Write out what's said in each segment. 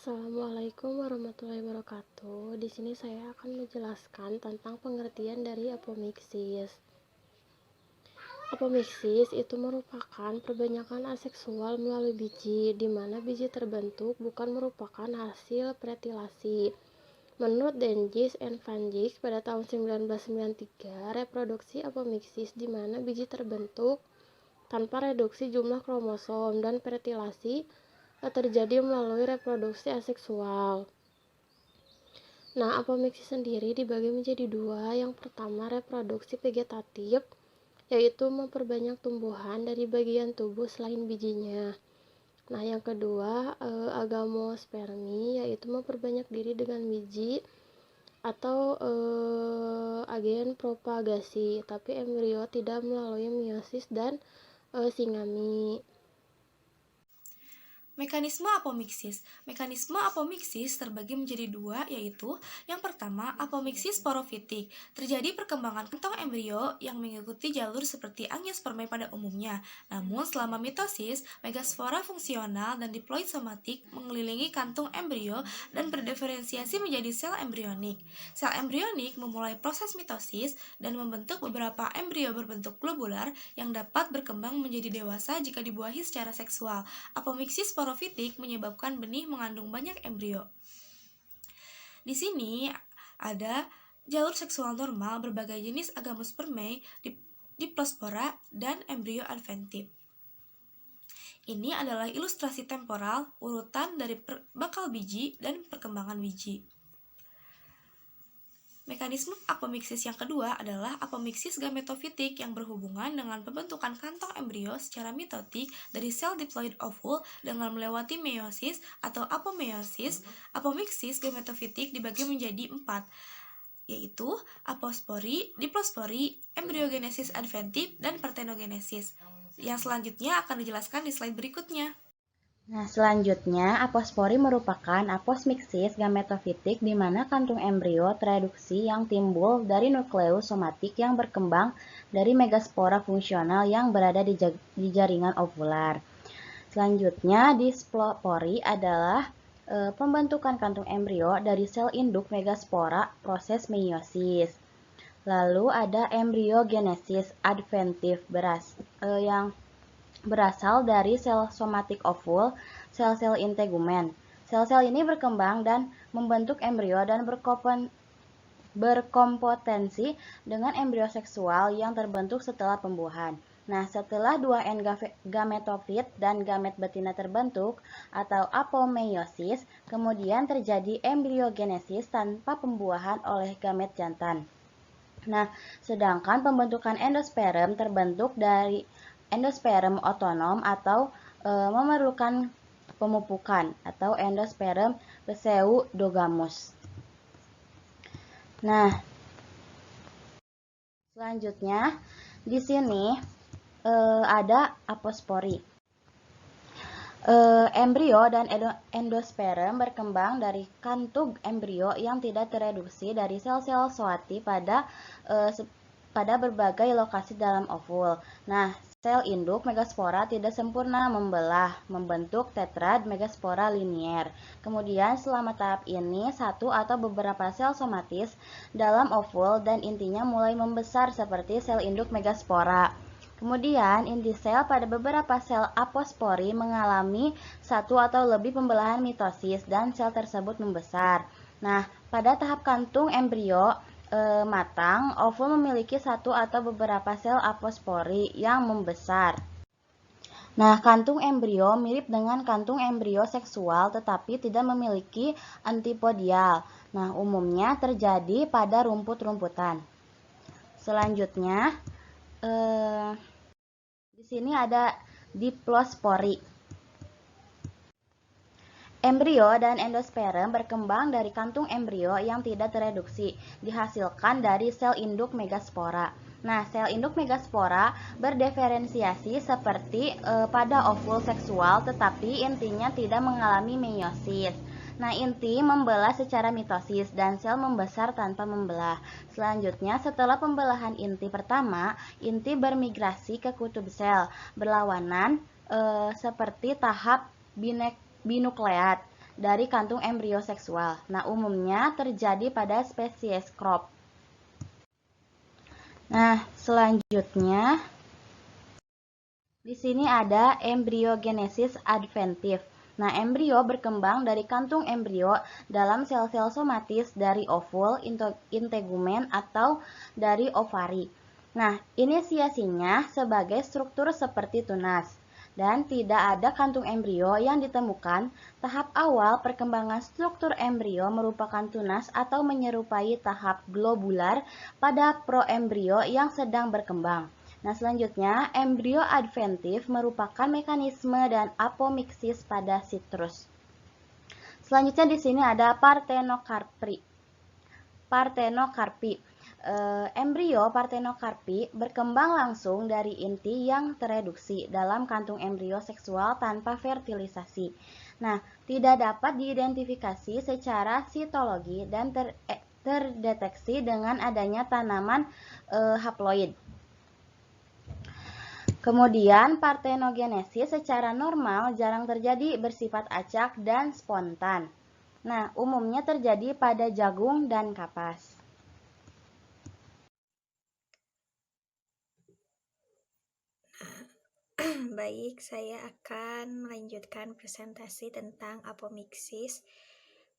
Assalamualaikum warahmatullahi wabarakatuh. Di sini saya akan menjelaskan tentang pengertian dari apomiksis. Apomiksis itu merupakan perbanyakan aseksual melalui biji, di mana biji terbentuk bukan merupakan hasil pretilasi. Menurut Dengis and Van Dijk pada tahun 1993, reproduksi apomiksis di mana biji terbentuk tanpa reduksi jumlah kromosom dan pretilasi terjadi melalui reproduksi aseksual. Nah, apomiksis sendiri dibagi menjadi dua. Yang pertama, reproduksi vegetatif, yaitu memperbanyak tumbuhan dari bagian tubuh selain bijinya. Nah, yang kedua, agamospermi, yaitu memperbanyak diri dengan biji atau agen propagasi, tapi embrio tidak melalui meiosis dan singami. Mekanisme apomiksis. Mekanisme apomiksis terbagi menjadi dua, yaitu yang pertama, apomiksis porofitik. Terjadi perkembangan kantong embrio yang mengikuti jalur seperti angiospermae pada umumnya. Namun, selama mitosis, megaspora fungsional dan diploid somatik mengelilingi kantung embrio dan berdiferensiasi menjadi sel embrionik. Sel embrionik memulai proses mitosis dan membentuk beberapa embrio berbentuk globular yang dapat berkembang menjadi dewasa jika dibuahi secara seksual. Apomiksis porofitik menyebabkan benih mengandung banyak embrio. Di sini ada jalur seksual normal berbagai jenis agamospermae, diplospora, dan embrio adventif. Ini adalah ilustrasi temporal urutan dari bakal biji dan perkembangan biji. Mekanisme apomiksis yang kedua adalah apomiksis gametofitik yang berhubungan dengan pembentukan kantong embrio secara mitotik dari sel diploid ovul dengan melewati meiosis atau apomeiosis. Apomiksis gametofitik dibagi menjadi 4, yaitu apospori, diplospori, embriogenesis adventif, dan partenogenesis. Yang selanjutnya akan dijelaskan di slide berikutnya. Nah, selanjutnya, apospori merupakan aposmiksis gametofitik di mana kantung embrio tereduksi yang timbul dari nukleus somatik yang berkembang dari megaspora fungsional yang berada di jaringan ovular. Selanjutnya, displospori adalah pembentukan kantung embrio dari sel induk megaspora proses meiosis. Lalu ada embriogenesis adventif yang berasal dari sel somatik ovul, sel-sel integumen. Sel-sel ini berkembang dan membentuk embrio dan berkompotensi dengan embrio seksual yang terbentuk setelah pembuahan. Nah, setelah 2N gametofit dan gamet betina terbentuk atau apomeiosis, kemudian terjadi embriogenesis tanpa pembuahan oleh gamet jantan. Nah, sedangkan pembentukan endosperm terbentuk dari endosperm otonom atau memerlukan pemupukan atau endosperm pseudogamus. Nah, selanjutnya di sini ada apospori. Embrio dan endosperm berkembang dari kantung embrio yang tidak tereduksi dari sel-sel zoati pada berbagai lokasi dalam ovul. Nah, sel induk megaspora tidak sempurna membentuk tetrad megaspora linier. Kemudian selama tahap ini, satu atau beberapa sel somatis dalam ovul dan intinya mulai membesar seperti sel induk megaspora. Kemudian, inti sel pada beberapa sel apospori mengalami satu atau lebih pembelahan mitosis dan sel tersebut membesar. Nah, pada tahap kantung embrio matang, ovul memiliki satu atau beberapa sel apospori yang membesar. Nah, kantung embrio mirip dengan kantung embrio seksual tetapi tidak memiliki antipodial. Nah, umumnya terjadi pada rumput-rumputan. Selanjutnya, di sini ada diplospori. Embrio dan endosperm berkembang dari kantung embrio yang tidak tereduksi, dihasilkan dari sel induk megaspora. Nah, sel induk megaspora berdiferensiasi seperti pada ovul seksual, tetapi intinya tidak mengalami meiosis. Nah, inti membelah secara mitosis dan sel membesar tanpa membelah. Selanjutnya, setelah pembelahan inti pertama, inti bermigrasi ke kutub sel berlawanan seperti tahap binukleat. dari kantung embrio seksual. Nah, umumnya terjadi pada spesies crop. Nah, selanjutnya di sini ada embriogenesis adventif. Nah, embrio berkembang dari kantung embrio dalam sel-sel somatis dari ovul, integumen, atau dari ovari. Nah, inisiasinya sebagai struktur seperti tunas. Dan tidak ada kantung embrio yang ditemukan. Tahap awal perkembangan struktur embrio merupakan tunas atau menyerupai tahap globular pada proembrio yang sedang berkembang. Nah, selanjutnya, embrio adventif merupakan mekanisme dan apomiksis pada sitrus. Selanjutnya di sini ada Parthenocarpi. Embrio Parthenocarpi berkembang langsung dari inti yang tereduksi dalam kantung embrio seksual tanpa fertilisasi. Nah, tidak dapat diidentifikasi secara sitologi dan terdeteksi dengan adanya tanaman haploid. Kemudian, partenogenesis secara normal jarang terjadi, bersifat acak dan spontan. Nah, umumnya terjadi pada jagung dan kapas. Baik, saya akan melanjutkan presentasi tentang apomiksis.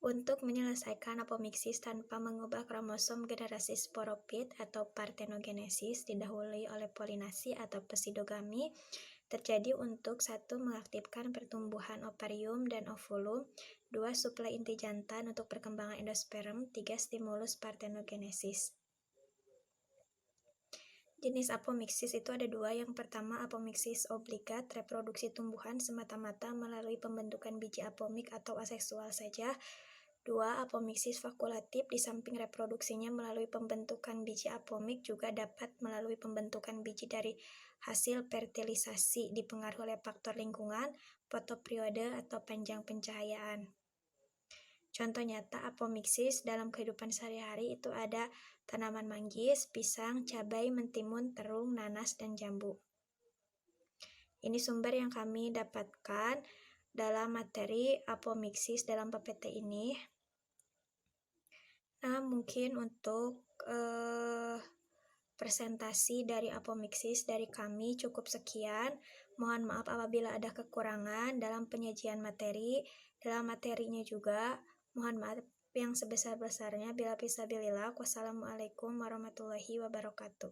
Untuk menyelesaikan apomiksis tanpa mengubah kromosom generasi sporopit atau partenogenesis didahului oleh polinasi atau pseudogami terjadi untuk 1. Mengaktifkan pertumbuhan ovarium dan ovulum, 2. Suplai inti jantan untuk perkembangan endosperm, 3. Stimulus partenogenesis. Jenis apomiksis itu ada 2. Yang pertama, apomiksis obligat, reproduksi tumbuhan semata-mata melalui pembentukan biji apomik atau aseksual saja. 2. Apomiksis fakulatif, di samping reproduksinya melalui pembentukan biji apomik, juga dapat melalui pembentukan biji dari hasil fertilisasi dipengaruhi oleh faktor lingkungan, fotoperiode, atau panjang pencahayaan. Contoh nyata apomiksis dalam kehidupan sehari-hari itu ada tanaman manggis, pisang, cabai, mentimun, terung, nanas, dan jambu. Ini sumber yang kami dapatkan dalam materi apomiksis dalam PPT ini. Nah, mungkin untuk presentasi dari apomiksis dari kami cukup sekian. Mohon maaf apabila ada kekurangan dalam penyajian materi. Dalam materinya juga, mohon maaf yang sebesar-besarnya. Bila fisabilillah. Wassalamualaikum warahmatullahi wabarakatuh.